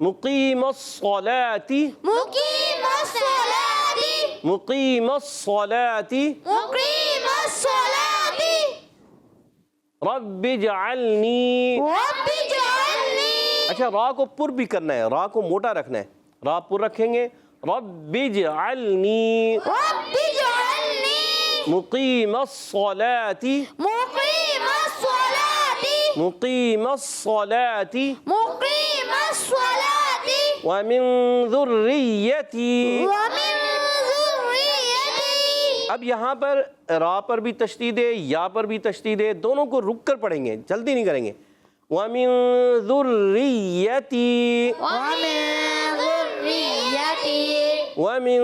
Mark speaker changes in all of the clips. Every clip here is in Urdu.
Speaker 1: مقیم الصلاۃ
Speaker 2: مقیم الصلاۃ
Speaker 1: مقیم الصلاۃ
Speaker 2: مقیم الصلاۃ
Speaker 1: رب اجعلنی.
Speaker 2: رب اجعلنی.
Speaker 1: اچھا را کو پر بھی کرنا ہے, را کو موٹا رکھنا ہے, را پر رکھیں گے رب اجعلنی
Speaker 2: رب اجعلنی
Speaker 1: مقیم الصلاۃ
Speaker 2: مقیم الصلاۃ
Speaker 1: مقیم الصلاۃ
Speaker 2: مقیم الصلاۃ
Speaker 1: ومن ذریتی.
Speaker 2: ومن ذریتی.
Speaker 1: اب یہاں پر را پر بھی تشدید ہے, یا پر بھی تشدید ہے, دونوں کو رک کر پڑھیں گے, جلدی نہیں کریں گے. وَمِن ذُرِّيَّتِي
Speaker 2: ومن ذریتی.
Speaker 1: وَمِن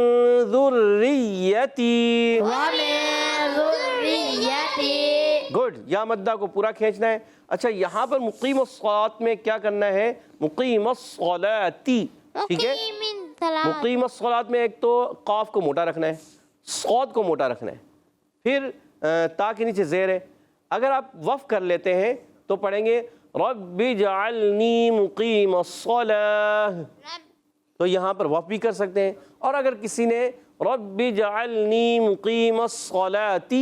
Speaker 1: ذُرِّيَّتِي.
Speaker 2: ومن ذریتی.
Speaker 1: گڈ, یا مدہ کو پورا کھینچنا ہے. اچھا یہاں پر مقیم الصلاۃ میں کیا کرنا ہے؟ مقیم الصلاۃ, ٹھیک ہے. مقیم الصلاۃ میں ایک تو قاف کو موٹا رکھنا ہے, صاد کو موٹا رکھنا ہے, پھر تا کے نیچے زیر ہے. اگر آپ وقف کر لیتے ہیں تو پڑھیں گے رب اجعلنی مقیم الصلاۃ, تو یہاں پر وقف بھی کر سکتے ہیں. اور اگر کسی نے رب اجعلنی مقیم الصلاۃ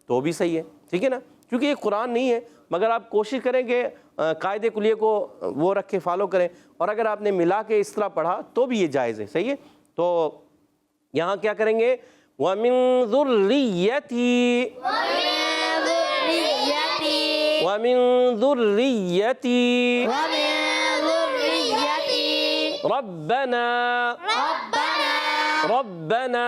Speaker 1: تو بھی صحیح ہے, ٹھیک ہے نا, کیونکہ یہ قرآن نہیں ہے, مگر آپ کوشش کریں کہ قاعدے کلیے کو وہ رکھ کے فالو کریں. اور اگر آپ نے ملا کے اس طرح پڑھا تو بھی یہ جائز ہے, صحیح ہے. تو یہاں کیا کریں گے وَمِن ذُرِّيَّتِي
Speaker 2: ومن ذریتی.
Speaker 1: وَمِن ذُرِّيَّتِي
Speaker 2: ومن ذریتی.
Speaker 1: رَبَّنَا
Speaker 2: ربنا
Speaker 1: رَبَّنَا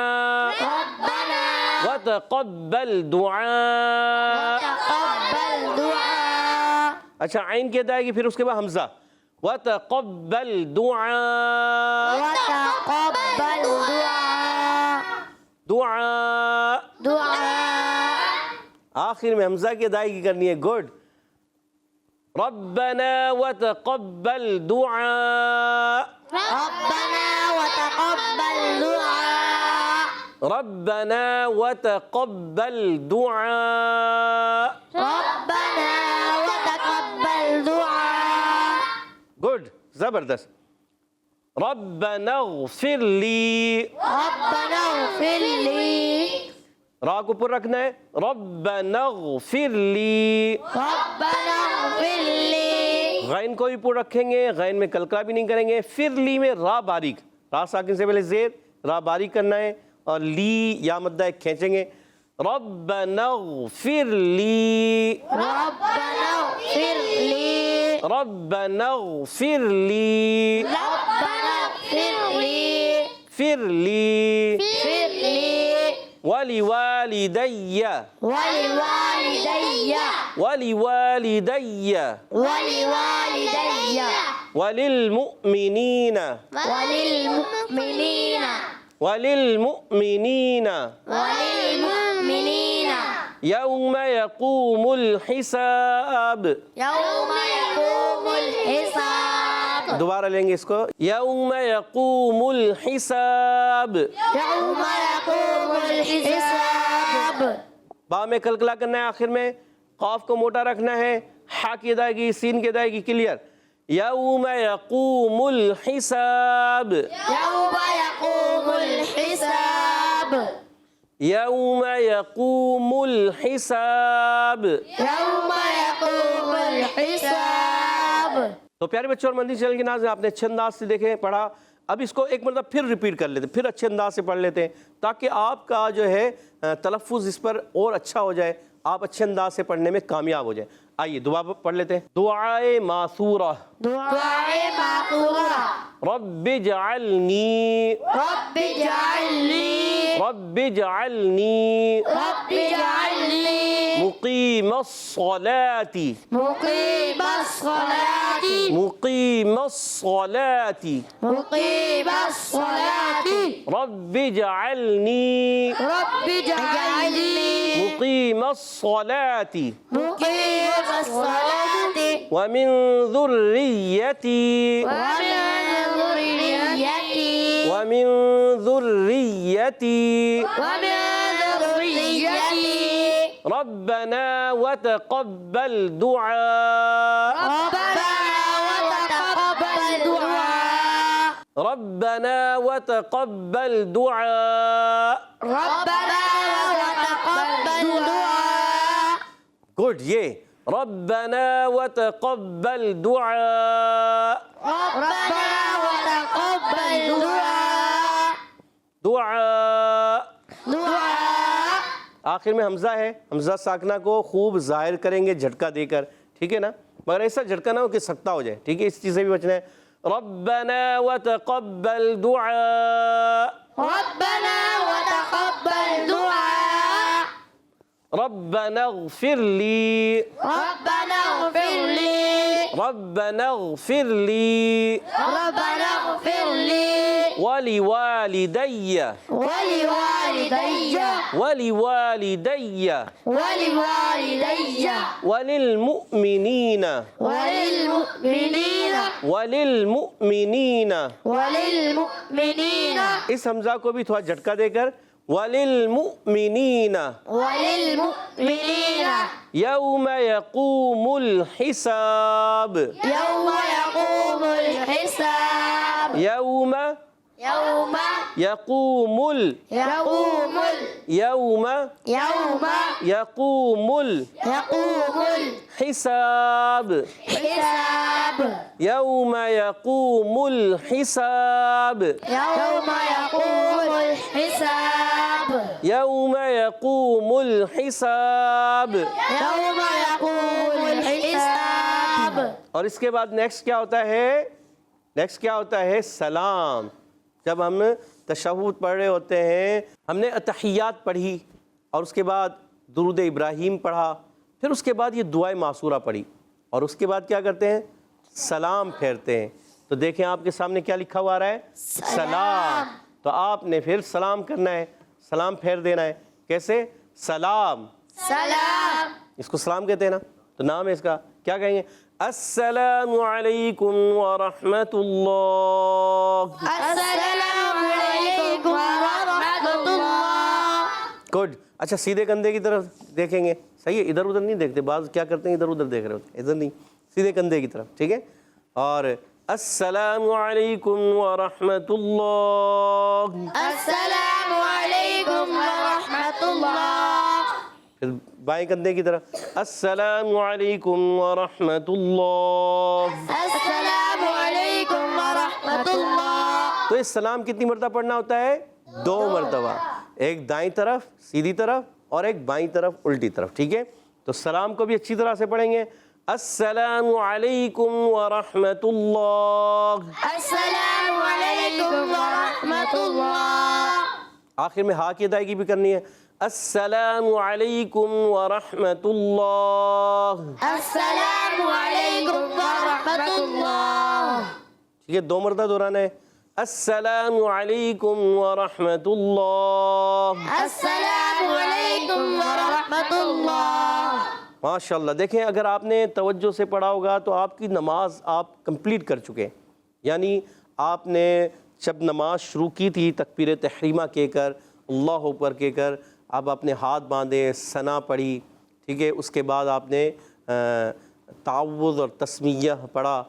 Speaker 2: ربنا
Speaker 1: وَتَقَبَّلْ دُعَاء.
Speaker 2: تقبل دعاء.
Speaker 1: اچھا عین کی ادائیگی, پھر اس کے بعد حمزہ وَتَقَبَّلْ دُعَاء.
Speaker 2: وتقبل دعاء.
Speaker 1: دعاء
Speaker 2: دعاء.
Speaker 1: آخر میں حمزہ کی ادائیگی کرنی ہے. گڈ. رَبَّنَا وَتَقَبَّلْ دُعَاء.
Speaker 2: ربنا وتقبل دعاء.
Speaker 1: رَبَّنَا وَتَقَبَّلْ دُعَاء.
Speaker 2: ربنا وتقبل دعاء.
Speaker 1: گڈ, زبردست. رَبَّنَا اغْفِرْ لِي.
Speaker 2: ربنا اغفر لي.
Speaker 1: را کو پر رکھنا ہے رَبَّنَا اغْفِرْ لِي.
Speaker 2: ربنا اغفر لي.
Speaker 1: غین کو بھی پر رکھیں گے, غین میں کلکلا بھی نہیں کریں گے. پھر لی میں را باریک, را ساکن سے پہلے زیر, را باریک کرنا ہے, اور لی یا مدہ ایک کھینچیں گے. رَبَّنَا اغْفِرْ لِي.
Speaker 2: ربنا اغفر لي.
Speaker 1: رَبَّنَا اغْفِرْ لِي.
Speaker 2: ربنا اغفر لي.
Speaker 1: فِرْ لِي
Speaker 2: اغفر لي.
Speaker 1: وَلِوَالِدَيَّ
Speaker 2: ولوالدي
Speaker 1: وَلِوَالِدَيَّ
Speaker 2: ولوالدي
Speaker 1: وَلِلْمُؤْمِنِينَ
Speaker 2: وللمؤمنين
Speaker 1: وَلِلْمُؤْمِنِينَ
Speaker 2: وللمؤمنين
Speaker 1: يَوْمَ يَقُومُ الْحِسَابُ.
Speaker 2: يوم يقوم الحساب.
Speaker 1: دوبارہ لیں گے اس کو. يَوْمَ يَقُومُ الْحِسَابُ.
Speaker 2: يوم يقوم الحساب.
Speaker 1: با میں کلکلا کرنا ہے, آخر میں قاف کو موٹا رکھنا ہے, حا کی ادائیگی, سین کی ادائیگی کلیئر. یوم یقوم الحساب.
Speaker 2: يوم يقوم الحساب.
Speaker 1: یوم یقوم الحساب.
Speaker 2: يوم يقوم الحساب.
Speaker 1: تو پیارے بچوں اور مدنی چینل کے ناظرین, آپ نے اچھے انداز سے دیکھیں, پڑھا. اب اس کو ایک مرتبہ پھر ریپیٹ کر لیتے ہیں, پھر اچھے انداز سے پڑھ لیتے ہیں, تاکہ آپ کا جو ہے تلفظ اس پر اور اچھا ہو جائے, آپ اچھے انداز سے پڑھنے میں کامیاب ہو جائیں. آئیے دعا پڑھ لیتے ہیں. دعائے ماثورہ.
Speaker 2: دعائے ماثورہ.
Speaker 1: رب اجعلنی
Speaker 2: رب اجعلنی.
Speaker 1: رب اجعلنی
Speaker 2: رب اجعلنی.
Speaker 1: مقیم الصلاۃ.
Speaker 2: مقیم الصلاۃ.
Speaker 1: مقیم الصلاۃ.
Speaker 2: مقیم الصلاۃ.
Speaker 1: رب اجعلنی
Speaker 2: رب اجعلنی.
Speaker 1: مقیم الصلاۃ
Speaker 2: مقیم الصلاۃ.
Speaker 1: ومن ذریتی
Speaker 2: ومن ذریتی.
Speaker 1: ومن ذریتی
Speaker 2: ومن ذریتی.
Speaker 1: ربنا وتقبل دعاء.
Speaker 2: ربنا وتقبل دعاء.
Speaker 1: ربنا وتقبل دعاء.
Speaker 2: ربنا وتقبل دعاء.
Speaker 1: گڈ. یہ ربنا وتقبل دعاء.
Speaker 2: ربنا وتقبل دعاء.
Speaker 1: دعاء.
Speaker 2: دعاء.
Speaker 1: آخر میں حمزہ ہے، حمزہ ساکنہ کو خوب ظاہر کریں گے جھٹکا دے کر، ٹھیک ہے نا، مگر ایسا جھٹکا نہ ہو کہ سکتا ہو جائے، ٹھیک ہے، اس چیز سے بھی بچنا ہے. ربنا وتقبل دعاء.
Speaker 2: ربنا وتقبل دعاء.
Speaker 1: ربنا اغفر لي.
Speaker 2: ربنا اغفر لي.
Speaker 1: ربنا اغفر لي
Speaker 2: ربنا اغفر لي
Speaker 1: ولوالدي
Speaker 2: ولوالدي
Speaker 1: ولوالدي
Speaker 2: ولوالدي
Speaker 1: وللمؤمنين
Speaker 2: وللمؤمنين
Speaker 1: وللمؤمنين.
Speaker 2: وللمؤمنين
Speaker 1: اس حمزہ کو بھی تھوڑا جھٹکا دے کر وللمؤمنين
Speaker 2: وللمؤمنين
Speaker 1: يوم يقوم الحساب.
Speaker 2: يوم يقوم الحساب.
Speaker 1: يوم
Speaker 2: يوم
Speaker 1: يقوم
Speaker 2: يقوم
Speaker 1: يوم
Speaker 2: يوم
Speaker 1: يقوم
Speaker 2: يقوم
Speaker 1: الحساب.
Speaker 2: الحساب.
Speaker 1: يوم يقوم الحساب.
Speaker 2: يوم يقوم الحساب.
Speaker 1: يوم يقوم الحساب.
Speaker 2: يوم يقوم الحساب.
Speaker 1: اور اس کے بعد نیکسٹ کیا ہوتا ہے؟ نیکسٹ کیا ہوتا ہے؟ سلام. جب ہم تشہد پڑھ رہے ہوتے ہیں، ہم نے اتحیات پڑھی اور اس کے بعد درود ابراہیم پڑھا، پھر اس کے بعد یہ دعائے معصورہ پڑھی اور اس کے بعد کیا کرتے ہیں؟ سلام پھیرتے ہیں. تو دیکھیں آپ کے سامنے کیا لکھا ہوا آ رہا ہے؟ سلام. تو آپ نے پھر سلام کرنا ہے، سلام پھیر دینا ہے. کیسے؟ سلام.
Speaker 2: سلام.
Speaker 1: اس کو سلام کہتے ہیں نا، تو نام ہے اس کا. کیا کہیں گے؟ السلام علیکم ورحمۃ اللہ.
Speaker 2: السلام علیکم ورحمۃ اللہ.
Speaker 1: گڈ. اچھا سیدھے کندھے کی طرف دیکھیں گے، صحیح ہے، ادھر ادھر نہیں دیکھتے، بعض کیا کرتے ہیں ادھر ادھر دیکھ رہے ہوتے ہیں، ادھر نہیں، سیدھے کندھے کی طرف، ٹھیک ہے. اور السلام علیکم ورحمۃ اللہ.
Speaker 2: السلام علیکم ورحمۃ اللہ.
Speaker 1: پھر بائیں کندھے کی طرف السلام علیکم ورحمۃ اللہ.
Speaker 2: السلام علیکم ورحمۃ اللہ.
Speaker 1: تو یہ سلام کتنی مرتبہ پڑھنا ہوتا ہے؟ 2 مرتبہ. ایک دائیں طرف سیدھی طرف اور ایک بائیں طرف الٹی طرف، ٹھیک ہے. تو سلام کو بھی اچھی طرح سے پڑھیں گے. السلام علیکم ورحمۃ اللہ.
Speaker 2: السلام علیکم ورحمۃ اللہ.
Speaker 1: آخر میں ہا کی ادائیگی بھی کرنی ہے. السلام علیکم ورحمۃ اللہ.
Speaker 2: السلام علیکم ورحمۃ اللہ.
Speaker 1: ٹھیک ہے، 2 مرتبہ دہرانا ہے. السلام علیکم ورحمۃ اللہ.
Speaker 2: السلام علیکم ورحمۃ اللہ.
Speaker 1: ماشاء اللہ. دیکھیں اگر آپ نے توجہ سے پڑھا ہوگا تو آپ کی نماز آپ کمپلیٹ کر چکے ہیں. یعنی آپ نے جب نماز شروع کی تھی تکبیر تحریمہ کہہ کر، اللہ اکبر کہہ کر، آپ اپنے ہاتھ باندھے، ثنا پڑھی، ٹھیک ہے. اس کے بعد آپ نے تعوذ اور تسمیہ پڑھا،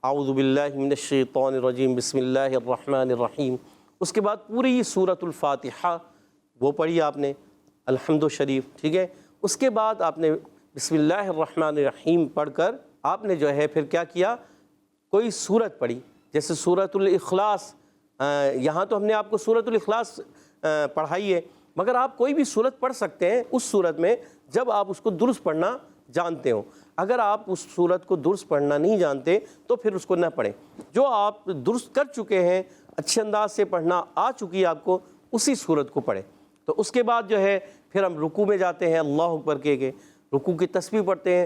Speaker 1: اعوذ باللہ من الشیطان الرجیم بسم اللہ الرحمن الرحیم. اس کے بعد پوری سورۃ الفاتحہ وہ پڑھی آپ نے، الحمد شریف، ٹھیک ہے. اس کے بعد آپ نے بسم اللہ الرحمن الرحیم پڑھ کر آپ نے جو ہے پھر کیا کیا؟ کوئی سورت پڑھی، جیسے سورۃ الاخلاص. یہاں تو ہم نے آپ کو سورۃ الاخلاص پڑھائی ہے، مگر آپ کوئی بھی سورت پڑھ سکتے ہیں اس صورت میں جب آپ اس کو درست پڑھنا جانتے ہوں. اگر آپ اس سورت کو درست پڑھنا نہیں جانتے تو پھر اس کو نہ پڑھیں. جو آپ درست کر چکے ہیں، اچھے انداز سے پڑھنا آ چکی ہے آپ کو، اسی سورت کو پڑھیں. تو اس کے بعد جو ہے پھر ہم رکوع میں جاتے ہیں، اللہ اکبر کہہ کے رکوع کی تسبیح پڑھتے ہیں،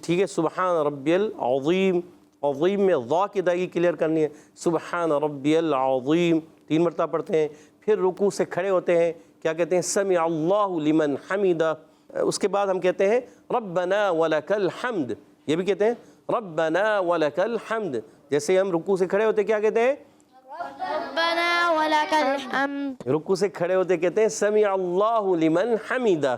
Speaker 1: ٹھیک ہے. سبحان ربی العظیم، عظیم میں ضا کی ادائیگی کلیئر کرنی ہے. سبحان ربی العظیم 3 مرتبہ پڑھتے ہیں. پھر رکوع سے کھڑے ہوتے ہیں، کیا کہتے ہیں؟ سمع اللہ لمن حمیدہ. اس کے بعد ہم کہتے ہیں ربنا ولک الحمد، یہ بھی کہتے ہیں ربنا ولک الحمد. جیسے ہم رکوع سے کھڑے ہوتے کیا کہتے ہیں؟
Speaker 2: ربنا ولک الحمد.
Speaker 1: رکوع سے کھڑے ہوتے کہتے ہیں سمع اللہ لمن حمیدہ.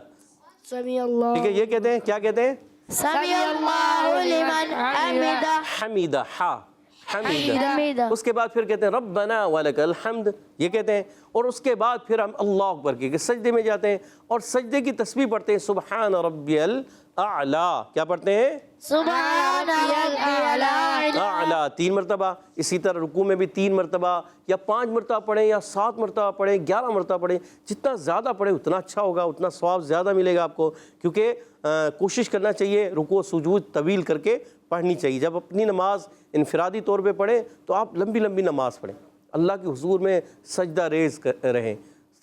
Speaker 2: سمع اللہ.
Speaker 1: ٹھیک ہے، یہ کہتے ہیں، کیا کہتے ہیں؟
Speaker 2: سمع اللہ لمن حمدہ.
Speaker 1: حمیدہ. ہا حمیدہ۔ اس کے بعد پھر کہتے ہیں ربنا ولک الحمد، یہ کہتے ہیں، اور اس کے بعد پھر ہم اللہ اکبر کے سجدے میں جاتے ہیں اور سجدے کی تسبیح پڑھتے ہیں سبحان ربی الاعلیٰ، کیا پڑھتے ہیں؟
Speaker 2: سبحان ربی
Speaker 1: اعلیٰ 3 مرتبہ، اسی طرح رکوع میں بھی 3 مرتبہ یا 5 مرتبہ پڑھیں یا 7 مرتبہ پڑھیں، 11 مرتبہ پڑھیں، جتنا زیادہ پڑھیں اتنا اچھا ہوگا، اتنا ثواب زیادہ ملے گا آپ کو، کیونکہ کوشش کرنا چاہیے رکوع سجود طویل کر کے پڑھنی چاہیے۔ جب اپنی نماز انفرادی طور پہ پڑھیں تو آپ لمبی لمبی نماز پڑھیں، اللہ کے حضور میں سجدہ ریز رہیں،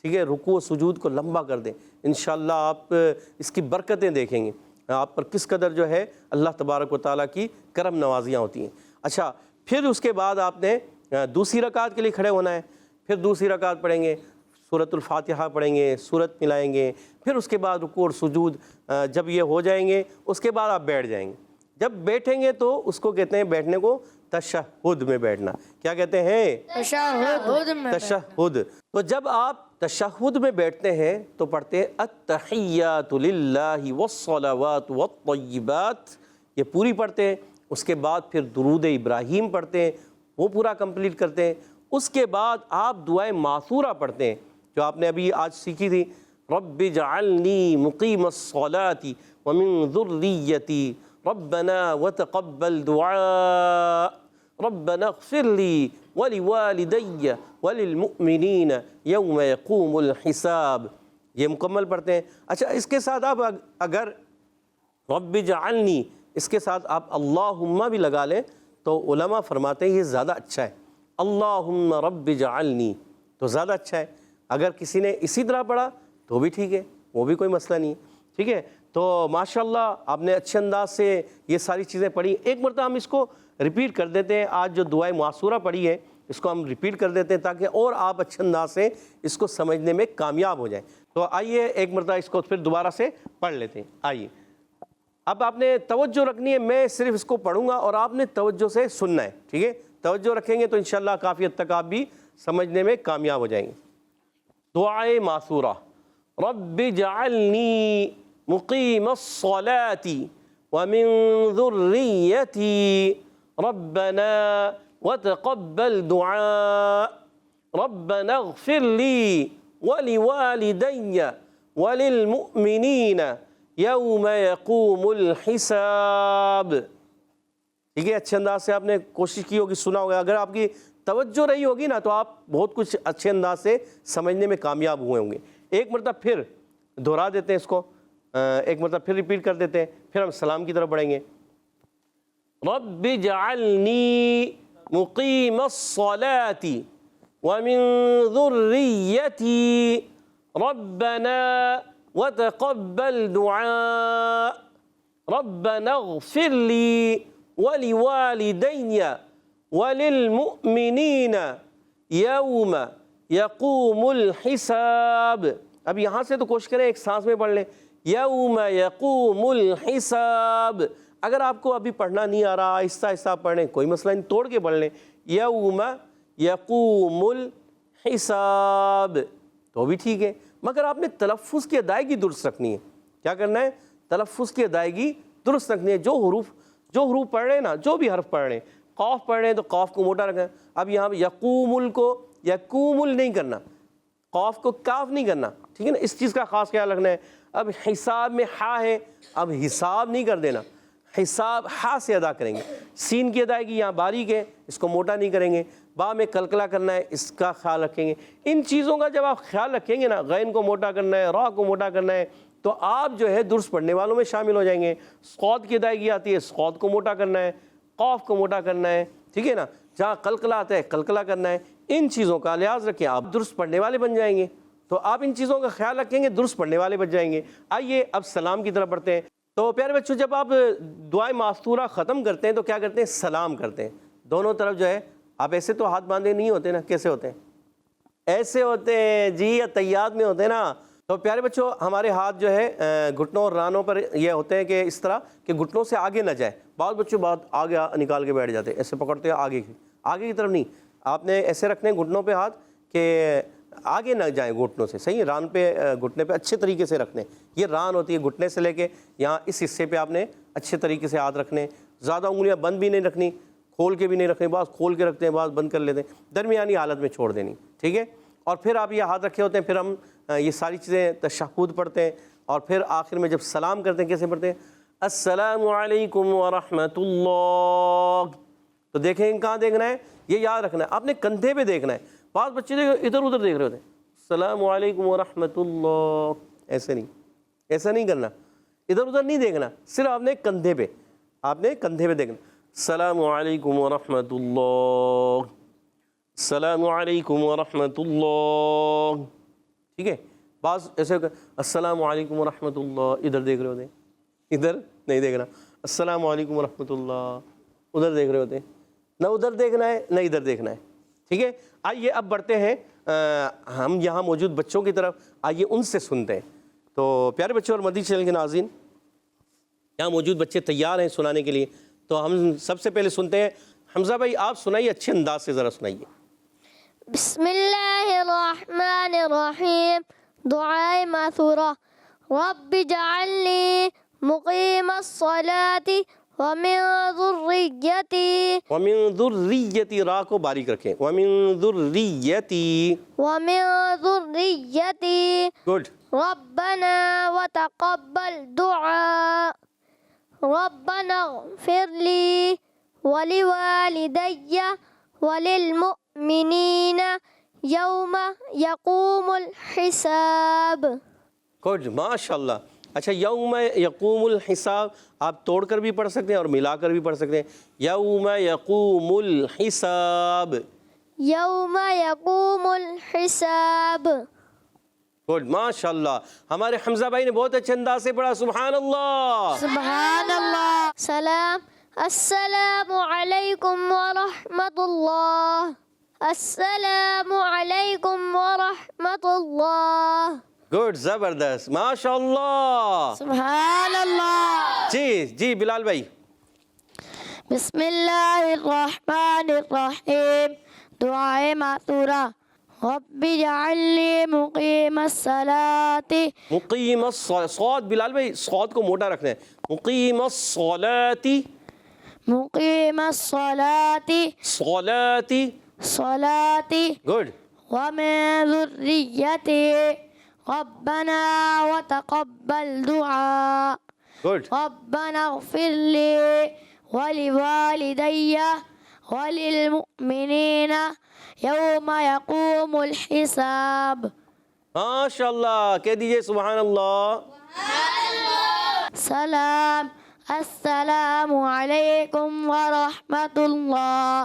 Speaker 1: ٹھیک ہے، رکوع سجود کو لمبا کر دیں، انشاءاللہ آپ اس کی برکتیں دیکھیں گے، آپ پر کس قدر جو ہے اللہ تبارک و تعالیٰ کی کرم نوازیاں ہوتی ہیں۔ اچھا، پھر اس کے بعد آپ نے دوسری رکعت کے لیے کھڑے ہونا ہے، پھر دوسری رکعت پڑھیں گے، سورۃ الفاتحہ پڑھیں گے، سورت ملائیں گے، پھر اس کے بعد رکوع اور سجود جب یہ ہو جائیں گے اس کے بعد آپ بیٹھ جائیں گے۔ جب بیٹھیں گے تو اس کو کہتے ہیں بیٹھنے کو تشہد میں بیٹھنا، کیا کہتے ہیں؟ تشہد۔ تو جب آپ تشہد میں بیٹھتے ہیں تو پڑھتے ہیں التحیات للہ والصلوات والطیبات، یہ پوری پڑھتے ہیں، اس کے بعد پھر درود ابراہیم پڑھتے ہیں، وہ پورا کمپلیٹ کرتے ہیں، اس کے بعد آپ دعائے معثورہ پڑھتے ہیں جو آپ نے ابھی آج سیکھی تھی، رب اجعلنی مقیم الصلاۃ ومن ذریتی ربنا وتقبل دعاء ربنا اغفر لی ولوالدی وللمؤمنین یوم یقوم الحساب، یہ مکمل پڑھتے ہیں۔ اچھا، اس کے ساتھ آپ اگر رب اجعلنی اس کے ساتھ آپ اللہم بھی لگا لیں تو علماء فرماتے ہیں یہ زیادہ اچھا ہے، اللہم رب اجعلنی تو زیادہ اچھا ہے۔ اگر کسی نے اسی طرح پڑھا تو بھی ٹھیک ہے، وہ بھی کوئی مسئلہ نہیں ہے، ٹھیک ہے۔ تو ماشاءاللہ آپ نے اچھے انداز سے یہ ساری چیزیں پڑھی۔ ایک مرتبہ ہم اس کو ریپیٹ کر دیتے ہیں، آج جو دعائے معصورہ پڑھی ہے اس کو ہم ریپیٹ کر دیتے ہیں تاکہ اور آپ اچھے انداز سے اس کو سمجھنے میں کامیاب ہو جائیں۔ تو آئیے ایک مرتبہ اس کو پھر دوبارہ سے پڑھ لیتے ہیں۔ آئیے، اب آپ نے توجہ رکھنی ہے، میں صرف اس کو پڑھوں گا اور آپ نے توجہ سے سننا ہے، ٹھیک ہے۔ توجہ رکھیں گے تو انشاءاللہ کافی حد تک آپ بھی سمجھنے میں کامیاب ہو جائیں گے۔ دعائے معصورہ، رب اجعلنی مقیم الصلاۃ ومن ذریتی ربنا وتقبل دعاء ربنا اغفر لی ولوالدی وللمؤمنین یوم یقوم الحساب، ٹھیک ہے۔ اچھے انداز سے آپ نے کوشش کی ہوگی، سنا ہوگا، اگر آپ کی توجہ رہی ہوگی نا تو آپ بہت کچھ اچھے انداز سے سمجھنے میں کامیاب ہوئے ہوں گے۔ ایک مرتبہ پھر دہرا دیتے ہیں اس کو، ایک مرتبہ پھر ریپیٹ کر دیتے ہیں، پھر ہم سلام کی طرف بڑھیں گے۔ رب اجعلنی مقیم الصلاۃ ومن ذریتی ربنا وتقبل دعاء ربنا اغفر لی ولوالدی وللمؤمنین یوم یقوم الحساب۔ اب یہاں سے تو کوشش کریں ایک سانس میں پڑھ لیں، یوم یقوم الحساب۔ اگر آپ کو ابھی پڑھنا نہیں آ رہا، آہستہ آہستہ پڑھ لیں، کوئی مسئلہ نہیں، توڑ کے پڑھ لیں، یوم یقوم الحساب تو بھی ٹھیک ہے، مگر آپ نے تلفظ کی ادائیگی درست رکھنی ہے۔ کیا کرنا ہے؟ تلفظ کی ادائیگی درست رکھنی ہے۔ جو حروف پڑھ رہے ہیں نا، جو بھی حرف پڑھ رہے ہیں، قاف پڑھ رہے ہیں تو قاف کو موٹا رکھیں۔ اب یہاں پہ یقوم ال کو یقوم ال نہیں کرنا، قاف کو کاف نہیں کرنا، ٹھیک ہے نا، اس چیز کا خاص خیال رکھنا ہے۔ اب حساب میں ہا ہے، اب حساب نہیں کر دینا، حساب ہا سے ادا کریں گے۔ سین کی ادائیگی یہاں باریک ہے، اس کو موٹا نہیں کریں گے۔ با میں کلکلا کرنا ہے، اس کا خیال رکھیں گے۔ ان چیزوں کا جب آپ خیال رکھیں گے نا، غین کو موٹا کرنا ہے، را کو موٹا کرنا ہے، تو آپ جو ہے درست پڑھنے والوں میں شامل ہو جائیں گے۔ صاد کی ادائیگی آتی ہے، صاد کو موٹا کرنا ہے، قاف کو موٹا کرنا ہے، ٹھیک ہے نا، جہاں قلقلہ آتا ہے قلقلہ کرنا ہے۔ ان چیزوں کا لحاظ رکھیں، آپ درست پڑھنے والے بن جائیں گے۔ تو آپ ان چیزوں کا خیال رکھیں گے، درست پڑھنے والے بن جائیں گے۔ آئیے اب سلام کی طرف بڑھتے ہیں۔ تو پیارے بچوں، جب آپ دعائے معصورہ ختم کرتے ہیں تو کیا کرتے ہیں؟ سلام کرتے ہیں دونوں طرف جو ہے۔ آپ ایسے تو ہاتھ باندھے نہیں ہوتے نا، کیسے ہوتے ہیں؟ ایسے ہوتے ہیں جی، اتحیات میں ہوتے ہیں نا۔ تو پیارے بچوں، ہمارے ہاتھ جو ہے گھٹنوں اور رانوں پر یہ ہوتے ہیں کہ اس طرح کہ گھٹنوں سے آگے نہ جائے۔ بعض بچوں بہت آگے نکال کے بیٹھ جاتے ہیں، ایسے پکڑتے ہیں آگے کی طرف نہیں، آپ نے ایسے رکھنے ہیں گھٹنوں پہ ہاتھ کہ آگے نہ جائیں گھٹنوں سے، صحیح، ران پہ گھٹنے پہ اچھے طریقے سے رکھنے۔ یہ ران ہوتی ہے، گھٹنے سے لے کے یہاں اس حصے پہ آپ نے اچھے طریقے سے ہاتھ رکھنے، زیادہ انگلیاں بند بھی نہیں رکھنی، کھول کے بھی نہیں رکھنے، بعض کھول کے رکھتے ہیں، بعض بند کر لیتے ہیں، درمیانی حالت میں چھوڑ دینی، ٹھیک ہے. اور پھر آپ یہ ہاتھ رکھے ہوتے ہیں، پھر ہم یہ ساری چیزیں تشہد پڑھتے ہیں، اور پھر آخر میں جب سلام کرتے ہیں کیسے پڑھتے ہیں؟ السلام علیکم ورحمۃ اللہ. تو دیکھیں کہاں دیکھنا ہے، یہ یاد رکھنا ہے، آپ نے کندھے پہ دیکھنا ہے. بعض بچے ادھر ادھر دیکھ رہے ہوتے ہیں، السلام علیکم ورحمۃ اللہ، ایسے نہیں، ایسا نہیں کرنا، ادھر ادھر نہیں دیکھنا، صرف آپ نے کندھے پہ، آپ نے کندھے پہ دیکھنا. السلام علیکم ورحمۃ اللہ، السلام علیکم ورحمۃ اللہ، ٹھیک ہے. بعض ایسے السلام علیکم ورحمۃ اللہ، ادھر دیکھ رہے ہوتے ہیں، ادھر نہیں دیکھنا. السلام علیکم ورحمۃ اللہ، ادھر دیکھ رہے ہوتے ہیں، نہ ادھر دیکھنا ہے نہ ادھر دیکھنا ہے، ٹھیک ہے. آئیے اب بڑھتے ہیں ہم یہاں موجود بچوں کی طرف، آئیے ان سے سنتے ہیں. تو پیارے بچوں اور مدنی چینل کے ناظرین، یہاں موجود بچے تیار ہیں سنانے کے لیے. تو ہم سب سے پہلے سنتے ہیں حمزہ بھائی، آپ سنائیے، اچھے انداز سے ذرا سنائیے.
Speaker 2: بسم اللہ الرحمن الرحیم. دعائے ماثورہ. رب اجعلنی مقیم الصلاة ومن ذریتی.
Speaker 1: وَمِن ذُرِّيَّتِي، را کو باریک رکھیں، وَمِن ذُرِّيَّتِي.
Speaker 2: ومن ذریتی.
Speaker 1: گڈ.
Speaker 2: ربنا وتقبل دعاء. ربنا اغفر لی ولوالدی وللمؤمنین یوم یقوم الحساب.
Speaker 1: گڈ، ماشاء اللہ. اچھا، یوم یقوم الحساب آپ توڑ کر بھی پڑھ سکتے ہیں اور ملا کر بھی پڑھ سکتے ہیں. یوم یقوم الحساب.
Speaker 2: یوم یقوم الحساب.
Speaker 1: گڈ، ماشاء اللہ. ہمارے حمزہ بھائی نے بہت اچھے انداز سے پڑھا، سبحان اللہ.
Speaker 2: سبحان اللہ. سلام. السلام علیکم ورحمۃ اللہ. السلام علیکم ورحمۃ اللہ.
Speaker 1: گڈ، زبردست، ماشاء اللہ.
Speaker 2: سبحان اللہ.
Speaker 1: جی بلال بھائی.
Speaker 2: بسم اللہ الرحمن الرحیم. دعائے ماثورہ. رب اجعلنی مقیم الصلاة.
Speaker 1: مقیم صاد، بلال بھائی صاد کو موٹا رکھنا ہے. مقیم الصلاة.
Speaker 2: مقیم الصلاة.
Speaker 1: صلاتی.
Speaker 2: صلاة.
Speaker 1: گڈ.
Speaker 2: ومن ذریتی. ربنا وتقبل دعاء.
Speaker 1: گڈ.
Speaker 2: ربنا اغفر لی ولوالدی وللمؤمنین یوم یقوم الحساب.
Speaker 1: ماشاء اللہ، کہہ دیجئے سبحان اللہ.
Speaker 2: سلام. السلام علیکم ورحمۃ اللہ.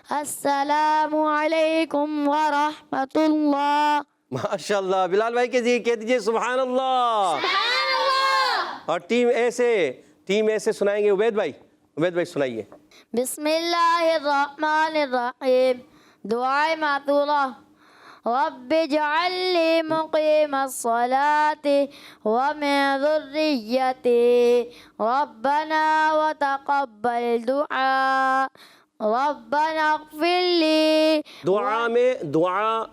Speaker 2: السلام علیکم ورحمۃ اللہ.
Speaker 1: ماشاء اللہ. بلال بھائی کہہ دیجئے سبحان اللہ. اور ٹیم ایسے سنائیں گے. عبید بھائی سنائیے.
Speaker 2: بسم اللہ الرحمن الرحیم. دعائے ماثورہ. رب اجعلنی مقیم الصلاة ومن ذریتی. ربنا وتقبل دعاء. ربنا اغفر لی.
Speaker 1: دعا میں دعا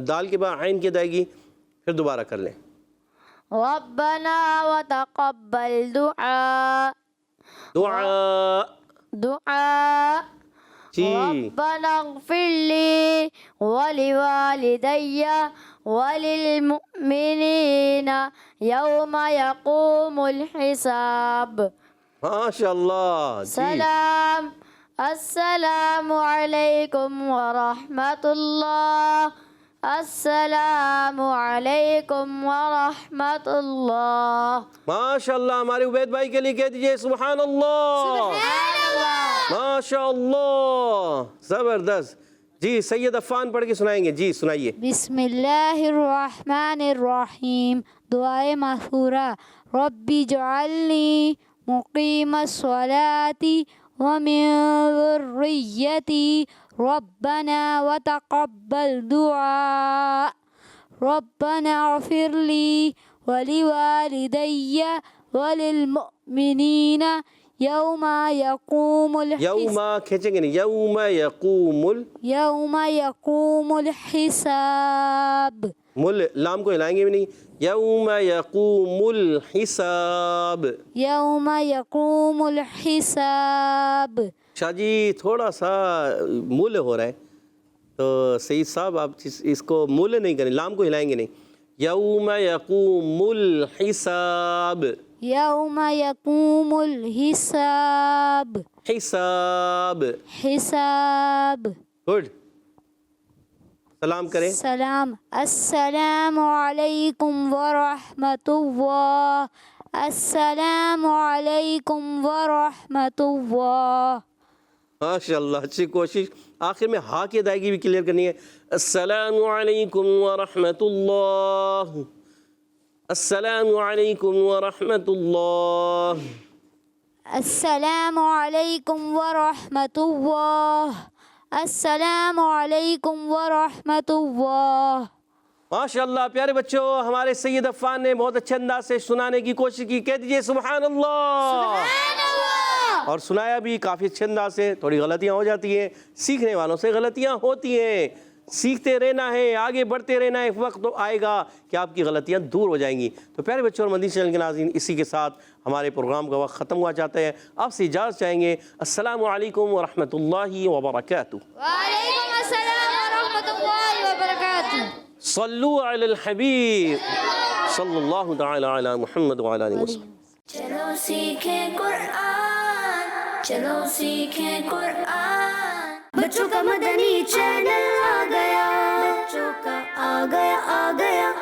Speaker 1: دال کے بعد عین کی ادائیگی پھر دوبارہ کر لیں.
Speaker 2: ربنا وتقبل دعاء. دعاء.
Speaker 1: جی.
Speaker 2: ربنا اغفر لی ولوالدی وللمؤمنین یوم یقوم الحساب.
Speaker 1: ماشاء اللہ.
Speaker 2: سلام. السلام علیکم ورحمۃ اللہ. السلام علیکم ورحمۃ اللہ.
Speaker 1: ماشاء اللہ. ہمارے عبید بھائی کے لیے کہہ دیجئے سبحان اللہ. ماشاء اللہ، زبردست. جی سید عفان پڑھ کے سنائیں گے. جی سنائیے.
Speaker 2: بسم اللہ الرحمن الرحیم. دعائے ماثورہ. رب اجعلنی مقیم الصلاة ومن ذریتی. ربنا وتقبل دعاء. ربنا اغفر لی ولوالدی وللمؤمنین یوم یقوم
Speaker 1: یوم کھینچیں گے نہیں، یوم
Speaker 2: یقوم الحساب.
Speaker 1: مل لام کو ہلائیں گے بھی نہیں. یوم یقوم الحساب.
Speaker 2: یوم یقوم الحساب.
Speaker 1: شاہ جی تھوڑا سا مولے ہو رہا ہے، تو سعید صاحب آپ اس کو مولے نہیں کریں، لام کو ہلائیں گے نہیں. یوم یقوم الحساب.
Speaker 2: یوم یقوم الحساب.
Speaker 1: حساب.
Speaker 2: حساب.
Speaker 1: گڈ. سلام کریں.
Speaker 2: سلام. السلام علیکم ورحمۃ اللہ. السلام علیکم ورحمۃ اللہ.
Speaker 1: ماشاء اللہ، اچھی کوشش. آخر میں ہا کی ادائیگی بھی کلیئر کرنی ہے. السلام علیکم ورحمۃ اللہ. السلام علیکم ورحمۃ اللہ.
Speaker 2: السلام علیکم ورحمۃ اللہ. السلام علیکم ورحمۃ اللہ.
Speaker 1: ماشاء اللہ پیارے بچوں، ہمارے سید عفان نے بہت اچھے انداز سے سنانے کی کوشش کی. کہہ دیجئے سبحان اللہ. اور سنایا بھی کافی اچھے انداز سے. تھوڑی غلطیاں ہو جاتی ہیں، سیکھنے والوں سے غلطیاں ہوتی ہیں. سیکھتے رہنا ہے، آگے بڑھتے رہنا ہے. ایک وقت تو آئے گا کہ آپ کی غلطیاں دور ہو جائیں گی. تو پیارے بچوں اور مدنی چینل کے ناظرین، اسی کے ساتھ ہمارے پروگرام کا وقت ختم ہوا چاہتے ہیں. آپ سے اجازت چاہیں گے. السلام علیکم ورحمۃ اللہ وبرکاتہ.
Speaker 2: وعلیکم السلام ورحمۃ اللہ وبرکاتہ.
Speaker 1: صلو علی الحبیب صلی اللہ تعالی علی محمد وعلی آلہ وسلم.
Speaker 3: چلو سیکھیں قرآن، چلو سیکھیں قرآن. بچوں کا مدنی چینل آ گیا، بچوں کا آ گیا.